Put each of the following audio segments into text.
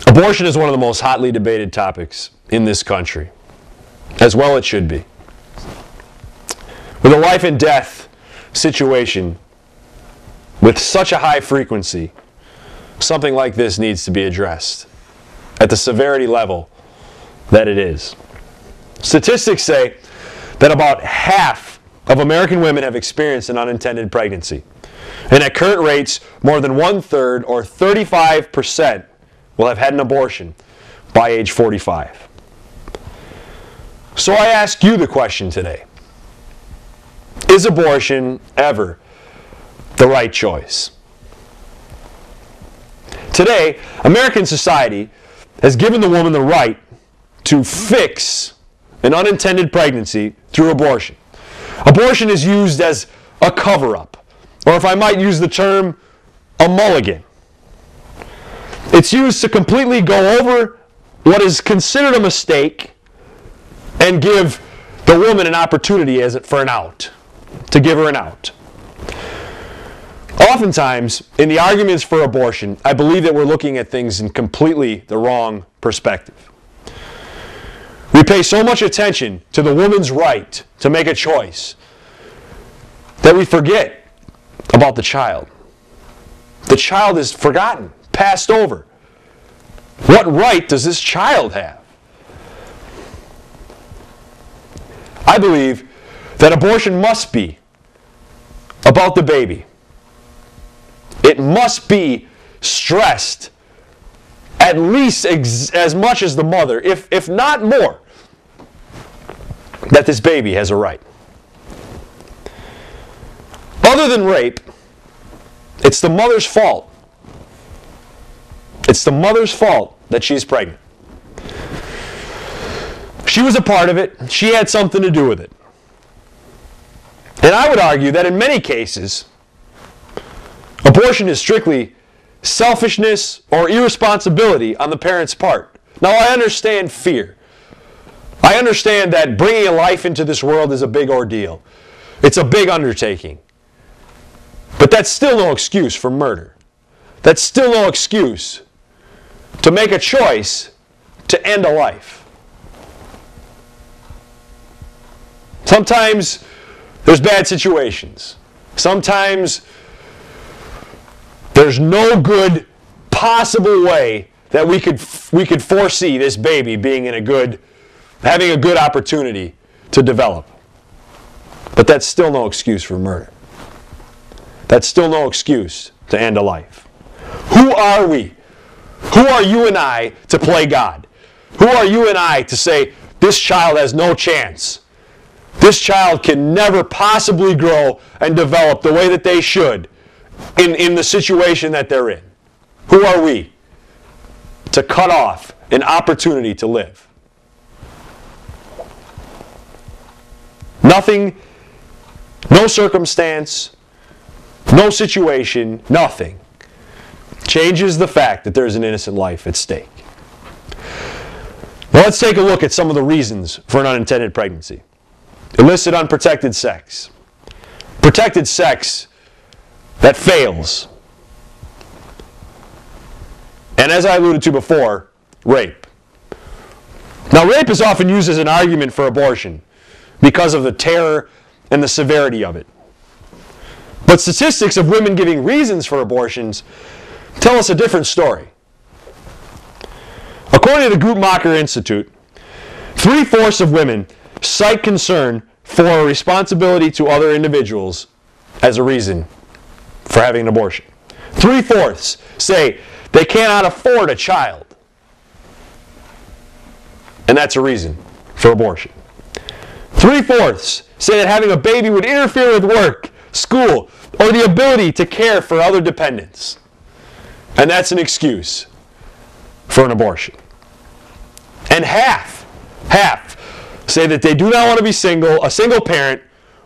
Abortion is one of the most hotly debated topics in this country. As well it should be. With a life and death situation with such a high frequency, something like this needs to be addressed at the severity level that it is. Statistics say that about half of American women have experienced an unintended pregnancy. And at current rates, more than 1/3 or 35% will have had an abortion by age 45. So I ask you the question today. Is abortion ever the right choice? Today, American society has given the woman the right to fix an unintended pregnancy through abortion. Abortion is used as a cover-up, or if I might use the term, a mulligan. It's used to completely go over what is considered a mistake and give the woman an opportunity for an out, to give her an out. Oftentimes, in the arguments for abortion, I believe that we're looking at things in completely the wrong perspective. We pay so much attention to the woman's right to make a choice that we forget about the child. The child is forgotten, passed over. What right does this child have? I believe that abortion must be about the baby. It must be stressed at least as much as the mother, if not more, that this baby has a right. Other than rape, it's the mother's fault. It's the mother's fault that she's pregnant. She was a part of it. She had something to do with it. And I would argue that in many cases, abortion is strictly selfishness or irresponsibility on the parent's part. Now, I understand fear. I understand that bringing a life into this world is a big ordeal. It's a big undertaking. But that's still no excuse for murder. That's still no excuse to make a choice to end a life. Sometimes there's bad situations. Sometimes there's no good possible way that we could foresee this baby being having a good opportunity to develop. But that's still no excuse for murder. That's still no excuse to end a life. Who are we? Who are you and I to play God? Who are you and I to say, this child has no chance? This child can never possibly grow and develop the way that they should in the situation that they're in. Who are we to cut off an opportunity to live? Nothing, no circumstance, no situation, nothing changes the fact that there's an innocent life at stake. Now let's take a look at some of the reasons for an unintended pregnancy. Illicit unprotected sex. Protected sex that fails. And as I alluded to before, rape. Now, rape is often used as an argument for abortion because of the terror and the severity of it. But statistics of women giving reasons for abortions tell us a different story. According to the Guttmacher Institute, 3/4 of women cite concern for a responsibility to other individuals as a reason for having an abortion. 3/4 say they cannot afford a child, and that's a reason for abortion. 3/4 say that having a baby would interfere with work, school, or the ability to care for other dependents, and that's an excuse for an abortion. And half say that they do not want to be a single parent,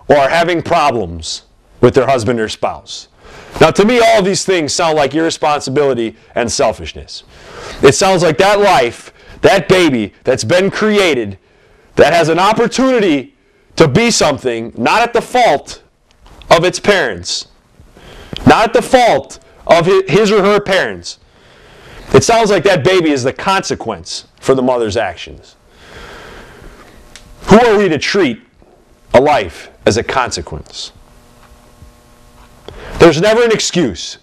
or are having problems with their husband or spouse. Now, to me, all of these things sound like irresponsibility and selfishness. It sounds like that life, that baby that's been created, that has an opportunity to be something, not at the fault of its parents, not at the fault of his or her parents. It sounds like that baby is the consequence for the mother's actions. Who are we to treat a life as a consequence? There's never an excuse.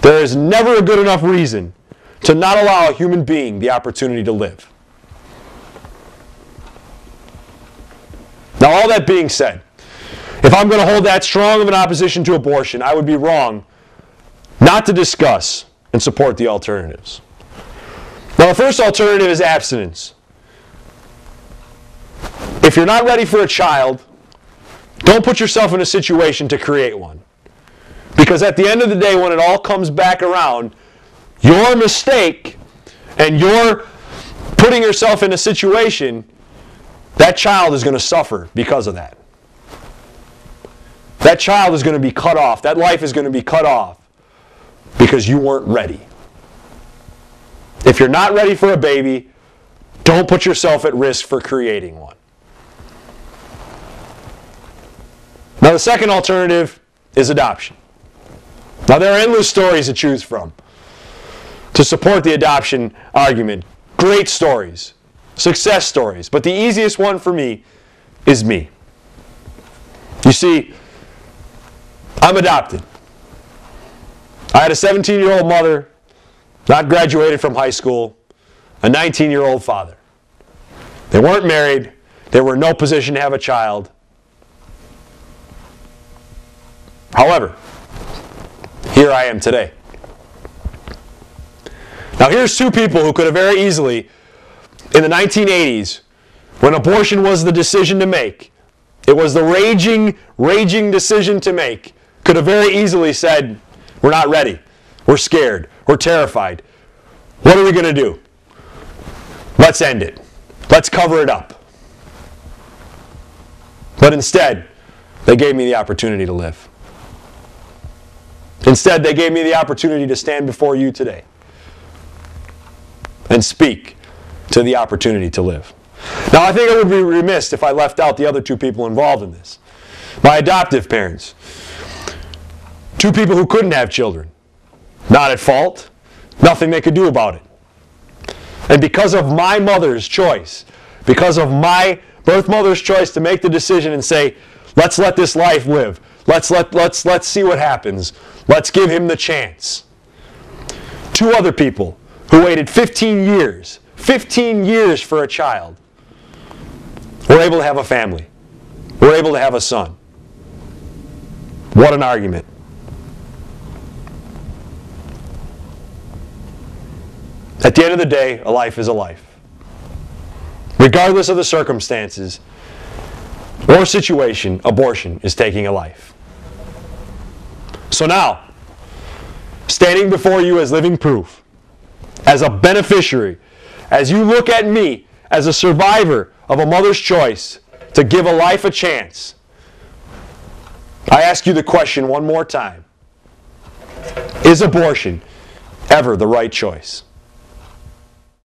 There is never a good enough reason to not allow a human being the opportunity to live. Now, all that being said, if I'm going to hold that strong of an opposition to abortion, I would be wrong not to discuss and support the alternatives. Now, the first alternative is abstinence. If you're not ready for a child, don't put yourself in a situation to create one. Because at the end of the day, when it all comes back around, your mistake and your putting yourself in a situation, that child is going to suffer because of that. That child is going to be cut off. That life is going to be cut off because you weren't ready. If you're not ready for a baby, don't put yourself at risk for creating one. Now, the second alternative is adoption. Now, there are endless stories to choose from to support the adoption argument. Great stories, success stories, but the easiest one for me is me. You see, I'm adopted. I had a 17-year-old mother, not graduated from high school, a 19-year-old father. They weren't married. They were in no position to have a child. However, here I am today. Now here's two people who could have very easily, in the 1980s, when abortion was the decision to make, it was the raging decision to make, could have very easily said, we're not ready, we're scared, we're terrified. What are we going to do? Let's end it. Let's cover it up. But instead, they gave me the opportunity to live. Instead, they gave me the opportunity to stand before you today and speak to the opportunity to live. Now, I think I would be remiss if I left out the other two people involved in this. My adoptive parents. Two people who couldn't have children. Not at fault. Nothing they could do about it. And because of my mother's choice, because of my birth mother's choice to make the decision and say, let's let this life live. Let's see what happens. Let's give him the chance. Two other people who waited 15 years for a child were able to have a family. Were able to have a son. What an argument. At the end of the day, a life is a life. Regardless of the circumstances or situation, abortion is taking a life. So now, standing before you as living proof, as a beneficiary, as you look at me as a survivor of a mother's choice to give a life a chance, I ask you the question one more time. Is abortion ever the right choice?